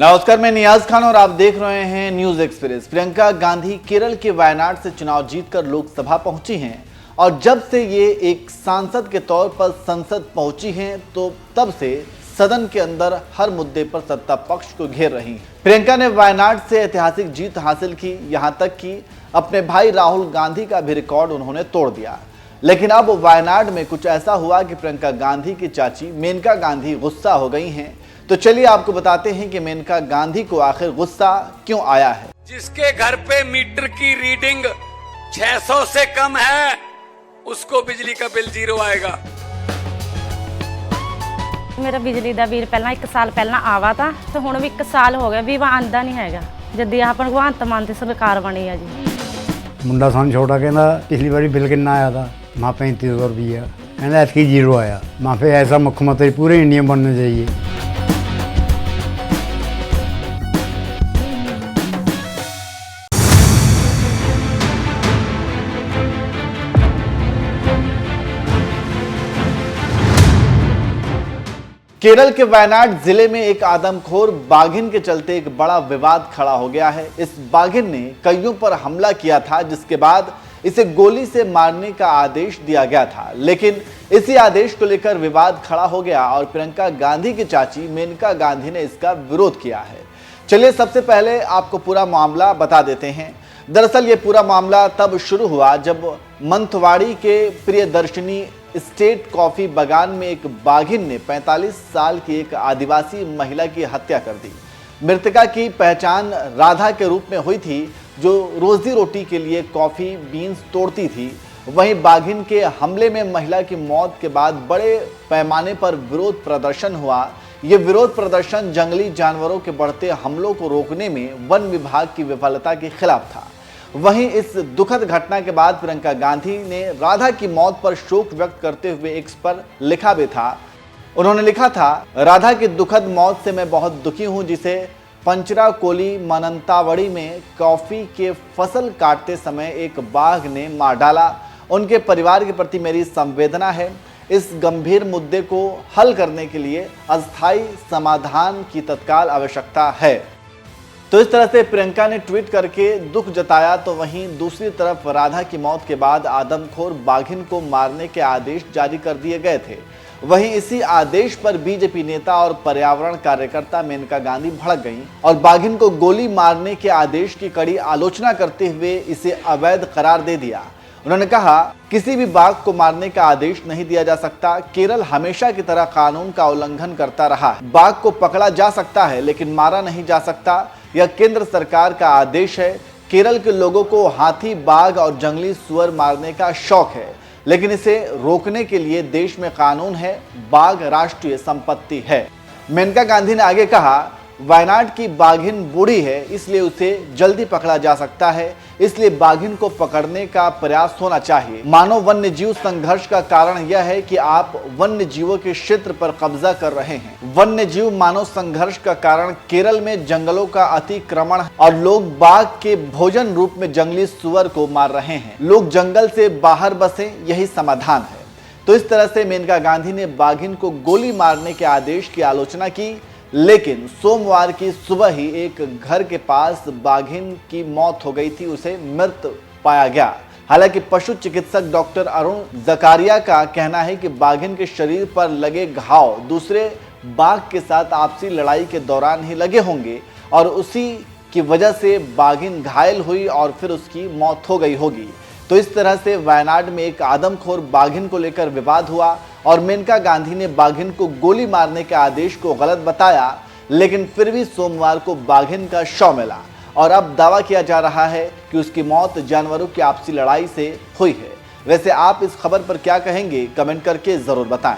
नमस्कार, मैं नियाज खान और आप देख रहे हैं न्यूज एक्सप्रेस। प्रियंका गांधी केरल के वायनाड से चुनाव जीतकर लोकसभा पहुंची हैं और जब से ये एक सांसद के तौर पर संसद पहुंची हैं तो तब से सदन के अंदर हर मुद्दे पर सत्ता पक्ष को घेर रही हैं। प्रियंका ने वायनाड से ऐतिहासिक जीत हासिल की, यहां तक कि अपने भाई राहुल गांधी का भी रिकॉर्ड उन्होंने तोड़ दिया। लेकिन अब वायनाड में कुछ ऐसा हुआ कि प्रियंका गांधी की चाची मेनका गांधी गुस्सा हो गई हैं। तो चलिए आपको बताते हैं कि मेनका गांधी को आखिर गुस्सा क्यों आया है। जिसके घर पे मीटर की रीडिंग 600 से कम है उसको बिजली का बिल 0 आएगा। मेरा बिजली ਦਾ ਬਿੱਲ ਪਹਿਲਾਂ 1 ਸਾਲ ਪਹਿਲਾਂ ਆਵਾ ਤਾਂ ਤੇ ਹੁਣ ਵੀ 1 ਸਾਲ ਹੋ ਗਿਆ ਵੀ ਆਂਦਾ ਨਹੀਂ ਹੈਗਾ ਜਦ ਇਹ ਆਪਾਂ ਭਗਵੰਤ ਮਾਨ ਦੀ ਸਰਕਾਰ ਬਣੀ ਆ ਜੀ। ਮੁੰਡਾ ਸਾਨੂੰ ਛੋਟਾ ਕਹਿੰਦਾ ਪਿਛਲੀ ਵਾਰੀ ਬਿੱਲ ਕਿੰਨਾ ਆਇਆ ਤਾਂ ਮਾਂ 3500 ਰੁਪਈਆ ਕਹਿੰਦਾ ਐਤਕੀ 0 ਆਇਆ। ਮਾਂ ਫੇ ਐਸਾ ਮੁੱਖ ਮੰਤਰੀ ਪੂਰੇ ਇੰਡੀਆ ਬਣਨਾ चाहिए। केरल के वायनाड जिले में एक आदमखोर बाघिन के चलते एक बड़ा विवाद खड़ा हो गया है। इस बाघिन ने कईयों पर हमला किया था, जिसके बाद इसे गोली से मारने का आदेश दिया गया था। लेकिन इसी आदेश को लेकर विवाद खड़ा हो गया और प्रियंका गांधी की चाची मेनका गांधी ने इसका विरोध किया है। चलिए सबसे पहले आपको पूरा मामला बता देते हैं। दरअसल ये पूरा मामला तब शुरू हुआ जब मंथवाड़ी के प्रियदर्शनी स्टेट कॉफी बागान में एक बाघिन ने 45 साल की एक आदिवासी महिला की हत्या कर दी। मृतका की पहचान राधा के रूप में हुई थी, जो रोजी रोटी के लिए कॉफी बीन्स तोड़ती थी। वहीं बाघिन के हमले में महिला की मौत के बाद बड़े पैमाने पर विरोध प्रदर्शन हुआ। ये विरोध प्रदर्शन जंगली जानवरों के बढ़ते हमलों को रोकने में वन विभाग की विफलता के खिलाफ था। वहीं इस दुखद घटना के बाद प्रियंका गांधी ने राधा की मौत पर शोक व्यक्त करते हुए एक्स पर लिखा भी था। उन्होंने लिखा था, राधा की दुखद मौत से मैं बहुत दुखी हूं, जिसे पंचराकोली मनंतावड़ी में कॉफी के फसल काटते समय एक बाघ ने मार डाला। उनके परिवार के प्रति मेरी संवेदना है। इस गंभीर मुद्दे को हल करने के लिए अस्थायी समाधान की तत्काल आवश्यकता है। तो इस तरह से प्रियंका ने ट्वीट करके दुख जताया। तो वहीं दूसरी तरफ राधा की मौत के बाद आदमखोर बाघिन को मारने के आदेश जारी कर दिए गए थे। वहीं इसी आदेश पर बीजेपी नेता और पर्यावरण कार्यकर्ता मेनका गांधी भड़क गईं और बाघिन को गोली मारने के आदेश की कड़ी आलोचना करते हुए इसे अवैध करार दे दिया। उन्होंने कहा, किसी भी बाघ को मारने का आदेश नहीं दिया जा सकता। केरल हमेशा की तरह कानून का उल्लंघन करता रहा है। बाघ को पकड़ा जा सकता है लेकिन मारा नहीं जा सकता। यह केंद्र सरकार का आदेश है। केरल के लोगों को हाथी, बाघ और जंगली सुअर मारने का शौक है, लेकिन इसे रोकने के लिए देश में कानून है। बाघ राष्ट्रीय संपत्ति है। मेनका गांधी ने आगे कहा, वायनाड की बाघिन बूढ़ी है, इसलिए उसे जल्दी पकड़ा जा सकता है। इसलिए बाघिन को पकड़ने का प्रयास होना चाहिए। मानव वन्य जीव संघर्ष का कारण यह है कि आप वन्य जीवों के क्षेत्र पर कब्जा कर रहे हैं। वन्य जीव मानव संघर्ष का कारण केरल में जंगलों का अतिक्रमण और लोग बाघ के भोजन रूप में जंगली सुअर को मार रहे हैं। लोग जंगल से बाहर बसे, यही समाधान है। तो इस तरह से मेनका गांधी ने बाघिन को गोली मारने के आदेश की आलोचना की। लेकिन सोमवार की सुबह ही एक घर के पास बाघिन की मौत हो गई थी, उसे मृत पाया गया। हालांकि पशु चिकित्सक डॉक्टर अरुण जकारिया का कहना है कि बाघिन के शरीर पर लगे घाव दूसरे बाघ के साथ आपसी लड़ाई के दौरान ही लगे होंगे और उसी की वजह से बाघिन घायल हुई और फिर उसकी मौत हो गई होगी। तो इस तरह से वायनाड में एक आदमखोर बाघिन को लेकर विवाद हुआ और मेनका गांधी ने बाघिन को गोली मारने के आदेश को गलत बताया। लेकिन फिर भी सोमवार को बाघिन का शव मिला और अब दावा किया जा रहा है कि उसकी मौत जानवरों की आपसी लड़ाई से हुई है। वैसे आप इस खबर पर क्या कहेंगे, कमेंट करके जरूर बताएं।